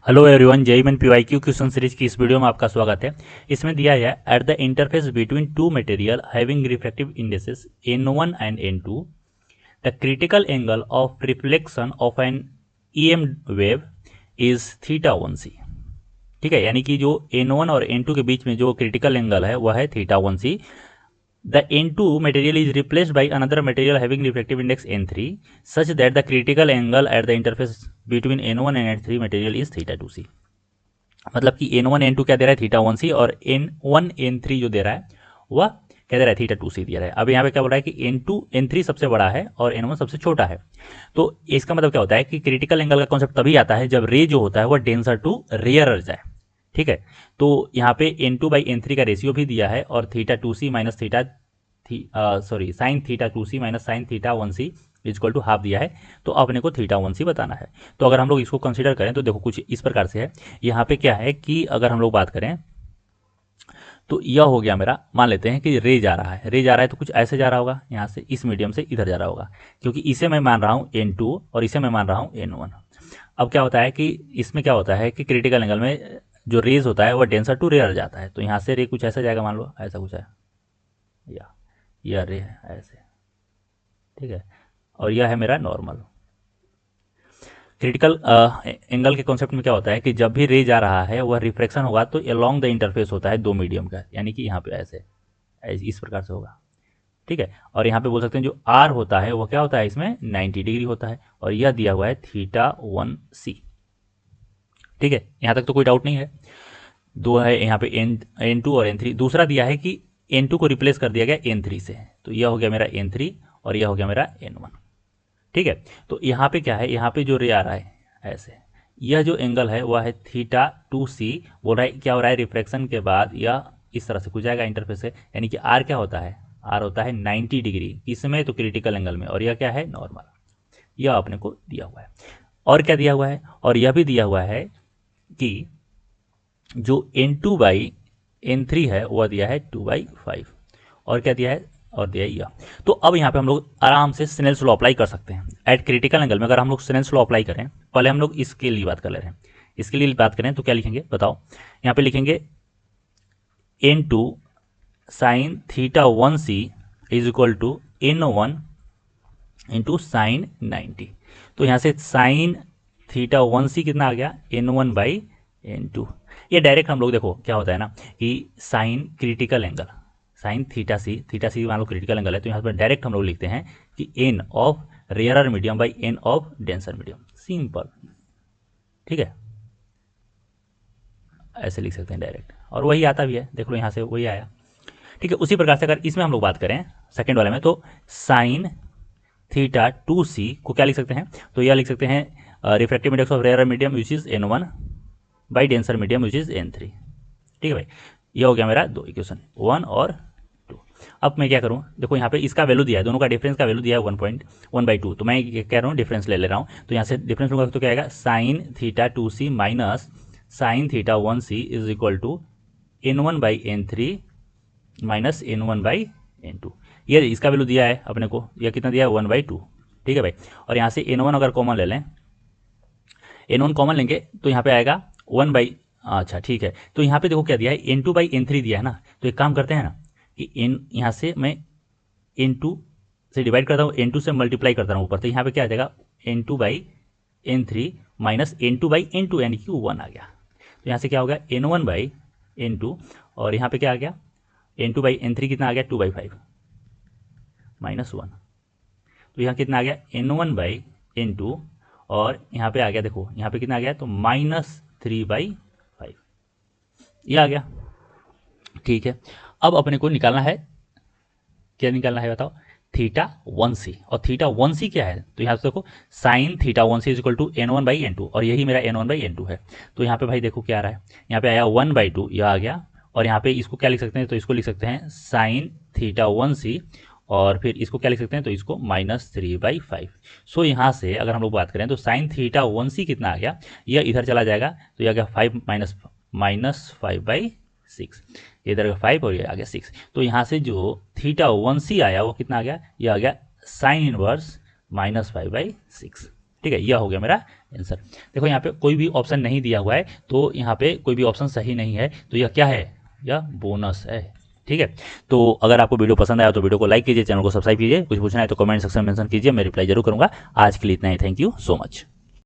Hello everyone, JEE main PYQ question series की इस video में आपका स्वागत है। इसमें दिया है at the interface between two material having refractive indexes n1 and n2 the critical angle of reflection of an EM wave is theta 1c। ठीक है, यानी कि जो n1 और n2 के बीच में जो क्रिटिकल एंगल है वह है theta 1c। The N2 material is replaced by another material having refractive index N3 such that the critical angle at the interface between N1 and N3 material is theta 2c। मतलब कि N1 N2 क्या दे रहा है, theta 1c, और N1 N3 जो दे रहा है वह क्या दे रहा है, थीटा 2c दे रहा है। अब यहाँ पे क्या बोल रहा है कि N2 N3 सबसे बड़ा है और N1 सबसे छोटा है। तो इसका मतलब क्या होता है कि क्रिटिकल एंगल का कॉन्सेप्ट तभी आता है जब रे जो होता है वह डेंसर टू रेयर जाए। ठीक है, तो यहाँ पे N2/N3 का रेशियो भी दिया है और theta 2c minus theta sorry sine theta 2c minus sine theta 1c is equal to half दिया है। तो अपने को थीटा 1c बताना है। तो अगर हम लोग इसको कंसीडर करें तो देखो कुछ इस प्रकार से है। यहाँ पे क्या है कि अगर हम लोग बात करें तो यह हो गया मेरा, मान लेते हैं कि रे जा रहा है, रे जा रहा है तो कुछ ऐसे जा रहा होगा, यहाँ से इस मीडियम से इधर जा रहा होगा, क्योंकि इसे मैं मान रहा हूँ N2 और इसे मैं मान रहा हूँ N1। अब क्या होता है कि इसमें क्या होता है कि क्रिटिकल एंगल में जो रेज होता है वह डेंसर टू रेयर जाता है। तो यहाँ से रे कुछ ऐसा जाएगा, मान लो ऐसा कुछ है, या रे है ऐसे। ठीक है, और यह है मेरा नॉर्मल। क्रिटिकल एंगल के कॉन्सेप्ट में क्या होता है कि जब भी रे जा रहा है वह रिफ्रैक्शन होगा तो अलोंग द इंटरफेस होता है दो मीडियम का, यानी कि यहाँ पे ऐसे इस प्रकार से होगा। ठीक है, और यहाँ पे बोल सकते हैं जो आर होता है वो क्या होता है, इसमें 90 डिग्री होता है, और यह दिया हुआ है थीटा 1c। ठीक है, यहाँ तक तो कोई डाउट नहीं है। दो है यहाँ पे N2 और N3। दूसरा दिया है कि N2 को रिप्लेस कर दिया गया N3 से, तो यह हो गया मेरा N3 और यह हो गया मेरा N1। ठीक है, तो यहाँ पे क्या है, यहाँ पे जो रे आ रहा है ऐसे, यह जो एंगल है वह है थीटा 2c। बोल रहा है क्या हो रहा है, रिफ्रैक्शन के बाद यह इस तरह से खुल जाएगा इंटरफेस से, यानी कि आर क्या होता है, आर होता है 90 डिग्री, किसमें तो क्रिटिकल एंगल में, और यह क्या है नॉर्मल। यह अपने को दिया हुआ है। और क्या दिया हुआ है, और यह भी दिया हुआ है कि जो N2/N3 है वह दिया है 2/5। और क्या दिया है, और दिया है यह। तो अब यहाँ पे हम लोग आराम से स्नेल्स लॉ अप्लाई कर सकते हैं एट क्रिटिकल एंगल में। अगर हम लोग स्नेल्स लॉ अप्लाई करें, पहले हम लोग इसके लिए बात कर ले रहे हैं, इसके लिए बात करें तो क्या लिखेंगे बताओ। यहाँ पे लिखेंगे N2 sine theta 1c is equal to N1 into sine 90। तो यहाँ से साइन थीटा 1c कितना आ गया, N1/N2। ये डायरेक्ट हम लोग देखो क्या होता है ना कि sine critical angle, sine theta C मान लो क्रिटिकल एंगल है, तो यहाँ पर डायरेक्ट हम लोग लिखते हैं कि N of rarer medium by N of denser medium, simple. ठीक है, ऐसे लिख सकते हैं डायरेक्ट, और वही आता भी है, देख लो यहाँ से वही आया। ठीक है, उसी प्रकार से अगर इसमें हम लोग बात करें सेकेंड वाले में, तो साइन थीटा 2c को क्या लिख सकते हैं, तो यह लिख सकते हैं refractive index of rare medium which is N1 by denser medium which is N3। ठीक है भाई, ये हो गया मेरा दो इक्वेशन 1 और 2। अब मैं क्या करूँ, देखो यहाँ पे इसका वैल्यू दिया है, दोनों का डिफरेंस का वैल्यू दिया है 1.1/2। तो मैं ये कह रहा हूँ डिफरेंस ले रहा हूँ, तो यहाँ से डिफरेंस लूँगा तो क्या आएगा, sine theta 2c minus sine theta 1c is equal to N1/N3 minus N1/N2। ये इसका वैल्यू दिया है अपने को, यह कितना दिया है 1/2। ठीक है भाई, और यहाँ से N1 अगर कॉमन ले लें, N1 कॉमन लेंगे तो यहाँ पे आएगा 1 अच्छा ठीक है, तो यहाँ पे देखो क्या दिया है, N2/N3 दिया है ना। तो एक काम करते हैं ना कि यहाँ से मैं N2 से डिवाइड करता हूँ, N2 से मल्टीप्लाई करता हूँ ऊपर, तो यहाँ पे क्या आ जाएगा N2/N3 माइनस N2/N2, यानी कि 1 आ गया। तो यहाँ से क्या हो गया N1/N2, और यहाँ पे क्या आ गया N2/N3 कितना आ गया 2/5 माइनस 1। तो यहाँ कितना आ गया N1/N2, और यहाँ पे आ गया, देखो यहाँ पे कितना आ गया, तो -3/5 ये आ गया। ठीक है, अब अपने को निकालना है, क्या निकालना है बताओ, थीटा 1c। और थीटा 1c क्या है, तो यहाँ से देखो sine theta 1c is equal to N1/N2, और यही मेरा N1/N2 है। तो यहाँ पे भाई देखो क्या आ रहा है, यहाँ पे आया 1/2, यह आ गया, और यहाँ पे इसको क्या लिख सकते हैं, तो इसको लिख सकते हैं साइन थीटा 1c, और फिर इसको क्या लिख सकते हैं, तो इसको -3/5। सो यहाँ से अगर हम लोग बात करें तो साइन थीटा 1c कितना आ गया, यह इधर चला जाएगा, तो यह आ गया 5 -5/6, इधर का 5 और ये आ गया 6। तो यहाँ से जो थीटा 1c आया वो कितना आ गया, ये आ गया साइन इनवर्स -5/6। ठीक है, यह हो गया मेरा आंसर। देखो यहाँ पे कोई भी ऑप्शन नहीं दिया हुआ है, तो यहाँ पे कोई भी ऑप्शन सही नहीं है, तो यह क्या है, यह बोनस है। ठीक है, तो अगर आपको वीडियो पसंद आया तो वीडियो को लाइक कीजिए, चैनल को सब्सक्राइब कीजिए, कुछ पूछना है तो कमेंट सेक्शन में मेंशन कीजिए, मैं रिप्लाई जरूर करूंगा। आज के लिए इतना ही, थैंक यू सो मच।